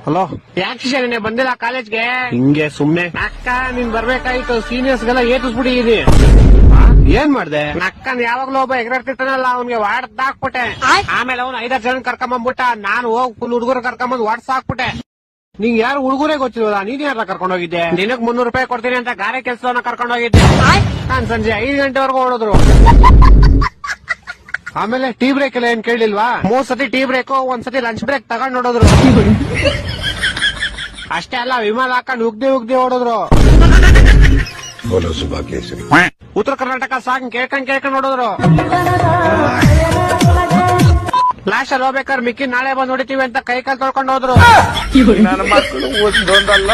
Hello, ಯಾಕೆ ಶಿಷ್ಯ ಬಂದಿಲ್ಲ ಕಾಲೇಜ್ಗೆ? ಹಿಂಗೆ ಸುಮ್ನೆ. ಅಕ್ಕ ನೀನ್ ಬರ್ಬೇಕಾಯ್ತು, ಸೀನಿಯರ್ಸ್ಗೆಲ್ಲ ಏಟಿಸ್ಬಿಟ್ಟಿದೀನಿ. ಏನ್ ಮಾಡ್ದೆ? ನಕ್ಕನ್ ಯಾವಾಗ್ಲೂ ಒಬ್ಬ ಎಗರಾಡ್ತಿರ್ತಾನಲ್ಲ, ಅವ್ನಿಗೆ ವಾಡ್ಸ್ ಹಾಕ್ಬಿಟ್ಟೆ. ಆಮೇಲೆ ಅವ್ನು 5 ಜನ ಕರ್ಕೊಂಬಂದ್ಬಿಟ್ಟ, ನಾನು ಹೋಗ್ ಫುಲ್ ಹುಡುಗರು ಕರ್ಕೊಂಬಂದ್ ವಾಡ್ಸ್ ಹಾಕ್ಬಿಟ್ಟೆ. ನಿಂಗ್ ಯಾರು ಹುಡುಗರೇ ಗೊತ್ತಿಲ್ವಲ್ಲ, ನೀನ್ ಯಾರ ಕರ್ಕೊಂಡ್ ಹೋಗಿದ್ದೆ? ದಿನಕ್ಕೆ 300 ರೂಪಾಯಿ ಕೊಡ್ತೀನಿ ಅಂತ ಗಾರೆ ಕೆಲ್ಸವನ್ನ ಕರ್ಕೊಂಡು ಹೋಗಿದ್ದೆ. ನಾನ್ ಸಂಜೆ 5 ಗಂಟೆವರೆಗೂ ಓಡಿದ್ರು. ಆಮೇಲೆ ಟೀ ಬ್ರೇಕ್ ಎಲ್ಲ ಏನ್ ಕೇಳಿಲ್ವಾ? 3 ಸತಿ ಟೀ ಬ್ರೇಕ್, 1 ಸತಿ ಲಂಚ್ ಬ್ರೇಕ್ ತಗೊಂಡ್ ನೋಡಿದ್ರು. ಅಷ್ಟೇ ಅಲ್ಲ, ವಿಮಾನ ಹಾಕೊಂಡ್ ಉಗ್ದಿ ಓಡಿದ್ರು. ಉತ್ತರ ಕರ್ನಾಟಕ ಸಾಂಗ್ ಕೇಳ್ಕೊಂಡ್ ನೋಡಿದ್ರು. ಲಾಸ್ಟ್ ಅಲ್ಲಿ ಹೋಗ್ಬೇಕಾದ್ರೆ ಮಿಕ್ಕಿ ನಾಳೆ ಬಂದ್ ಹೊಡಿತೀವಿ ಅಂತ ಕೈ ಕಾಲ್ ತೊಳ್ಕೊಂಡು ಹೋದ್ರು. ನನ್ನ ಮಕ್ಕಳು ಒಂದೊಂದಲ್ಲ